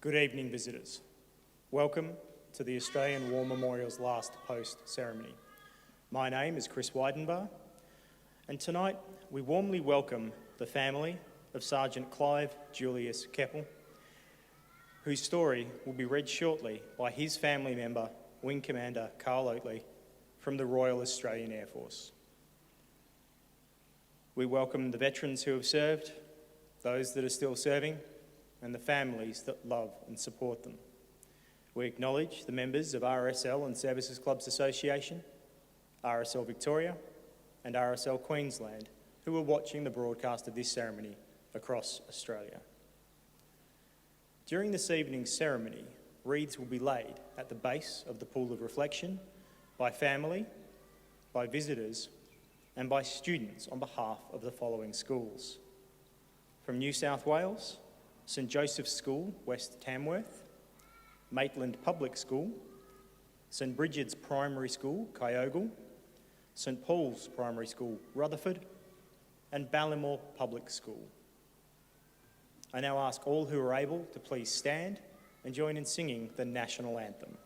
Good evening, visitors. Welcome to the Australian War Memorial's last post ceremony. My name is Chris Weidenbar, and tonight we warmly welcome the family of Sergeant Clive Julius Kaeppel, whose story will be read shortly by his family member, Wing Commander Carl Oatley from the Royal Australian Air Force. We welcome the veterans who have served, those that are still serving, and the families that love and support them. We acknowledge the members of RSL and Services Clubs Association, RSL Victoria and RSL Queensland who are watching the broadcast of this ceremony across Australia. During this evening's ceremony, wreaths will be laid at the base of the pool of reflection by family, by visitors and by students on behalf of the following schools. From New South Wales, St Joseph's School, West Tamworth, Maitland Public School, St Bridget's Primary School, Kyogle, St Paul's Primary School, Rutherford, and Ballymore Public School. I now ask all who are able to please stand and join in singing the National Anthem.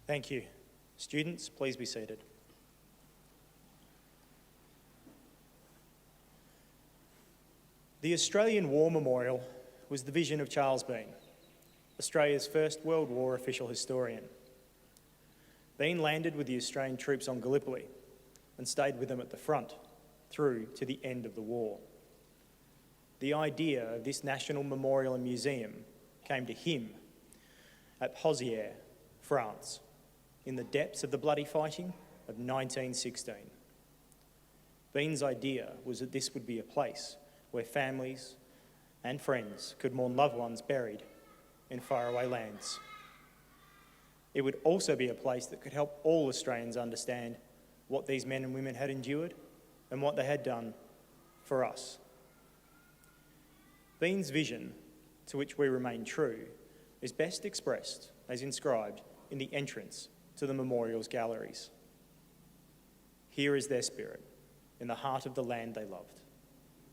Thank you. Students, please be seated. The Australian War Memorial was the vision of Charles Bean, Australia's first World War official historian. Bean landed with the Australian troops on Gallipoli and stayed with them at the front through to the end of the war. The idea of this national memorial and museum came to him at Pozières, France, in the depths of the bloody fighting of 1916. Bean's idea was that this would be a place where families and friends could mourn loved ones buried in faraway lands. It would also be a place that could help all Australians understand what these men and women had endured and what they had done for us. Bean's vision, to which we remain true, is best expressed as inscribed in the entrance to the memorial's galleries. Here is their spirit, in the heart of the land they loved,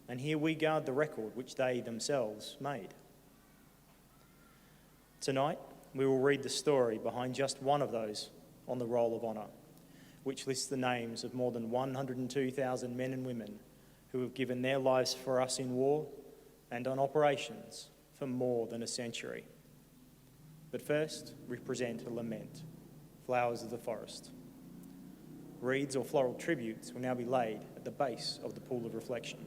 and here we guard the record which they themselves made. Tonight, we will read the story behind just one of those on the Roll of Honour, which lists the names of more than 102,000 men and women who have given their lives for us in war and on operations for more than a century. But first, we present a lament, Flowers of the Forest. Wreaths or floral tributes will now be laid at the base of the pool of reflection.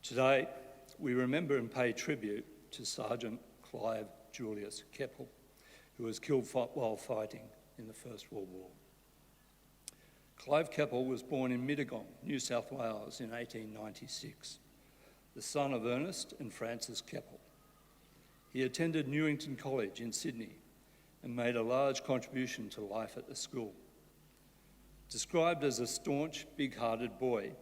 Today, we remember and pay tribute to Sergeant Clive Julius Kaeppel, who was killed while fighting in the First World War. Clive Kaeppel was born in Mittagong, New South Wales in 1896, the son of Ernest and Frances Kaeppel. He attended Newington College in Sydney and made a large contribution to life at the school. Described as a staunch, big-hearted boy,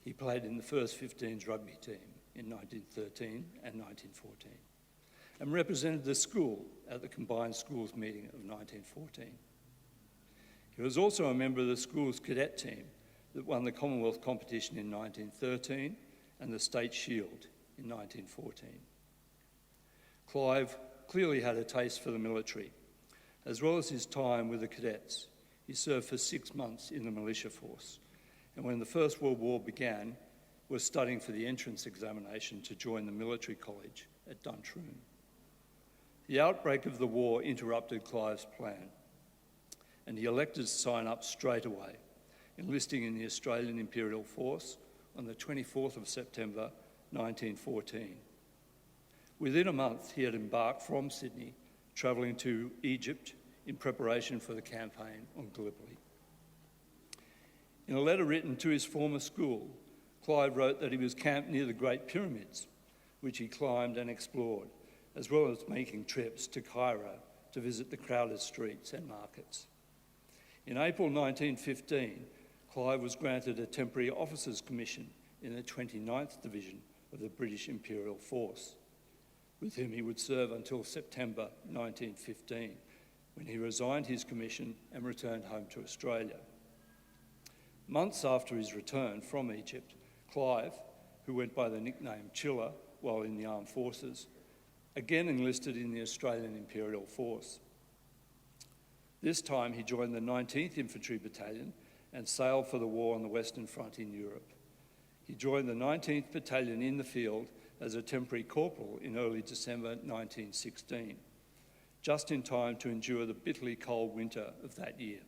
he played in the first 15s rugby team in 1913 and 1914 and represented the school at the Combined Schools meeting of 1914. He was also a member of the school's cadet team that won the Commonwealth competition in 1913 and the State Shield in 1914. Clive clearly had a taste for the military. As well as his time with the cadets, he served for 6 months in the militia force, and when the First World War began, was studying for the entrance examination to join the military college at Duntroon. The outbreak of the war interrupted Clive's plan, and he elected to sign up straight away, enlisting in the Australian Imperial Force on the 24th of September 1914. Within a month, he had embarked from Sydney, travelling to Egypt in preparation for the campaign on Gallipoli. In a letter written to his former school, Clive wrote that he was camped near the Great Pyramids, which he climbed and explored, as well as making trips to Cairo to visit the crowded streets and markets. In April 1915, Clive was granted a temporary officer's commission in the 29th Division of the British Imperial Force, with whom he would serve until September 1915, when he resigned his commission and returned home to Australia. Months after his return from Egypt, Clive, who went by the nickname Chiller while in the armed forces, again enlisted in the Australian Imperial Force. This time he joined the 19th Infantry Battalion and sailed for the war on the Western Front in Europe. He joined the 19th Battalion in the field as a temporary corporal in early December 1916, just in time to endure the bitterly cold winter of that year.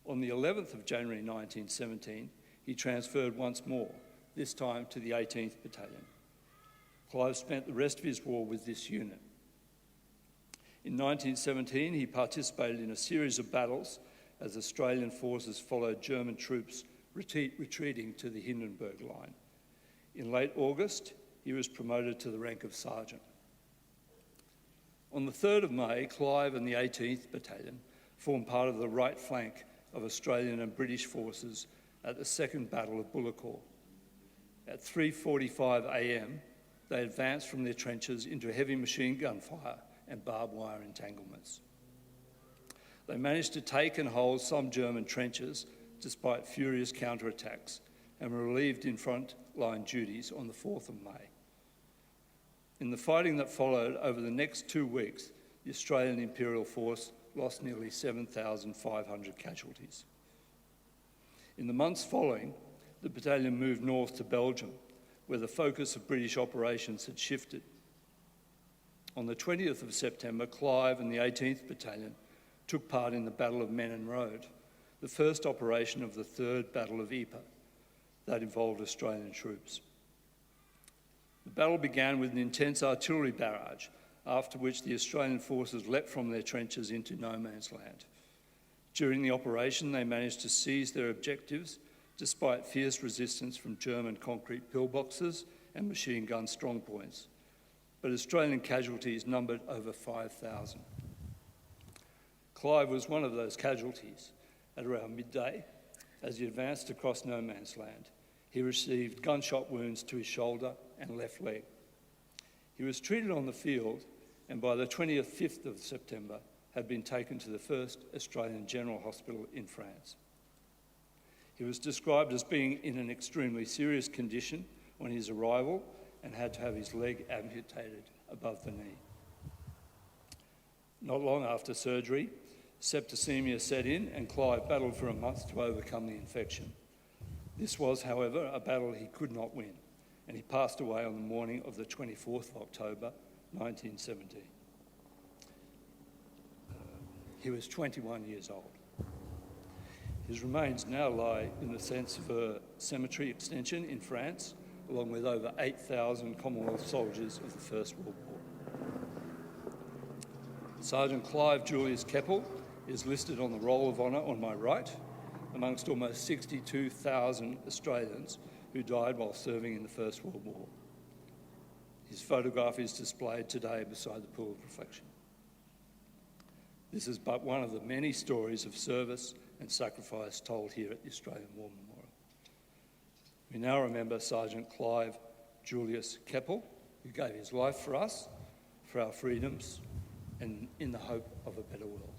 On the 11th of January 1917, he transferred once more, this time to the 18th Battalion. Clive spent the rest of his war with this unit. In 1917, he participated in a series of battles as Australian forces followed German troops retreating to the Hindenburg Line. In late August, he was promoted to the rank of sergeant. On the 3rd of May, Clive and the 18th Battalion formed part of the right flank of Australian and British forces at the Second Battle of Bullecourt. At 3:45 a.m, they advanced from their trenches into heavy machine gun fire and barbed wire entanglements. They managed to take and hold some German trenches despite furious counterattacks and were relieved in front-line duties on the 4th of May. In the fighting that followed over the next 2 weeks, the Australian Imperial Force lost nearly 7,500 casualties. In the months following, the battalion moved north to Belgium, where the focus of British operations had shifted. On the 20th of September, Clive and the 18th Battalion took part in the Battle of Menin Road, the first operation of the Third Battle of Ypres that involved Australian troops. The battle began with an intense artillery barrage, after which the Australian forces leapt from their trenches into no man's land. During the operation, they managed to seize their objectives despite fierce resistance from German concrete pillboxes and machine gun strongpoints, but Australian casualties numbered over 5,000. Clive was one of those casualties. At around midday, as he advanced across no man's land, he received gunshot wounds to his shoulder and left leg. He was treated on the field and by the 25th of September had been taken to the first Australian General Hospital in France. He was described as being in an extremely serious condition on his arrival and had to have his leg amputated above the knee. Not long after surgery, septicemia set in and Clive battled for a month to overcome the infection. This was, however, a battle he could not win, and he passed away on the morning of the 24th of October, 1917. He was 21 years old. His remains now lie in the Saint-Sever cemetery extension in France, along with over 8,000 Commonwealth soldiers of the First World War. Sergeant Clive Julius Kaeppel is listed on the Roll of Honour on my right, amongst almost 62,000 Australians who died while serving in the First World War. His photograph is displayed today beside the pool of reflection. This is but one of the many stories of service and sacrifice told here at the Australian War Memorial. We now remember Sergeant Clive Julius Kaeppel, who gave his life for us, for our freedoms, and in the hope of a better world.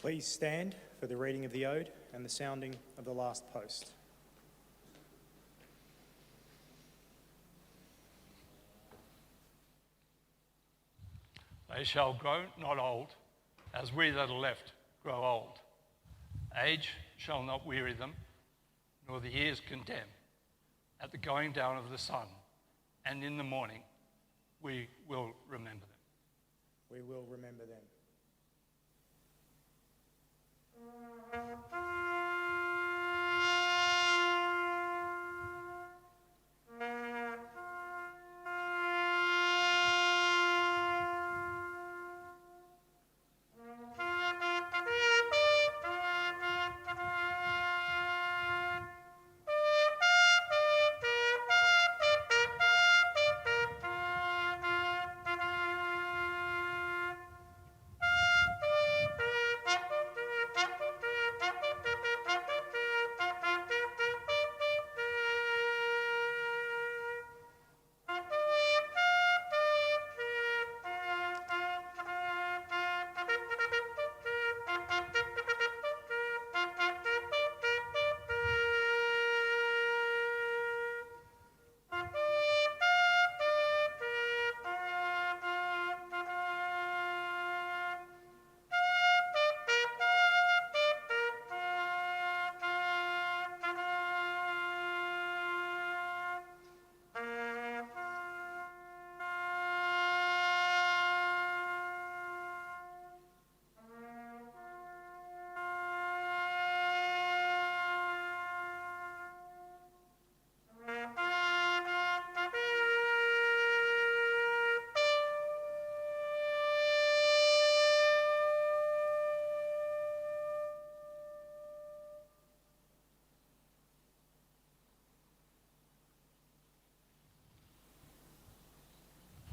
Please stand for the reading of the Ode and the sounding of the last post. They shall grow not old, as we that are left grow old. Age shall not weary them, nor the years condemn. At the going down of the sun, and in the morning, we will remember them. We will remember them.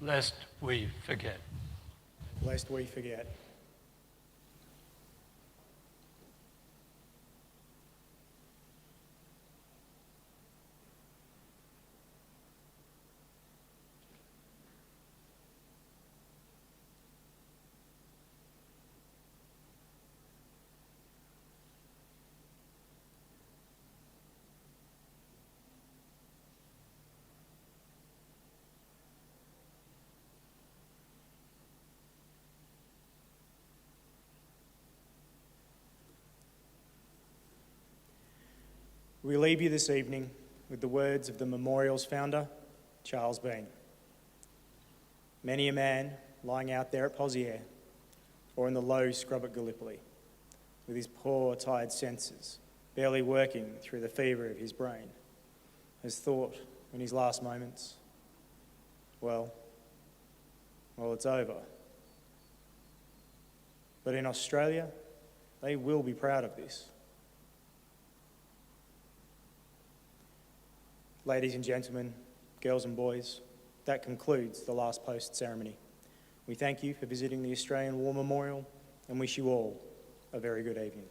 Lest we forget. Lest we forget. We leave you this evening with the words of the memorial's founder, Charles Bean. Many a man lying out there at Pozières or in the low scrub at Gallipoli, with his poor, tired senses barely working through the fever of his brain, has thought in his last moments, well, it's over. But in Australia, they will be proud of this. Ladies and gentlemen, girls and boys, that concludes the last post ceremony. We thank you for visiting the Australian War Memorial and wish you all a very good evening.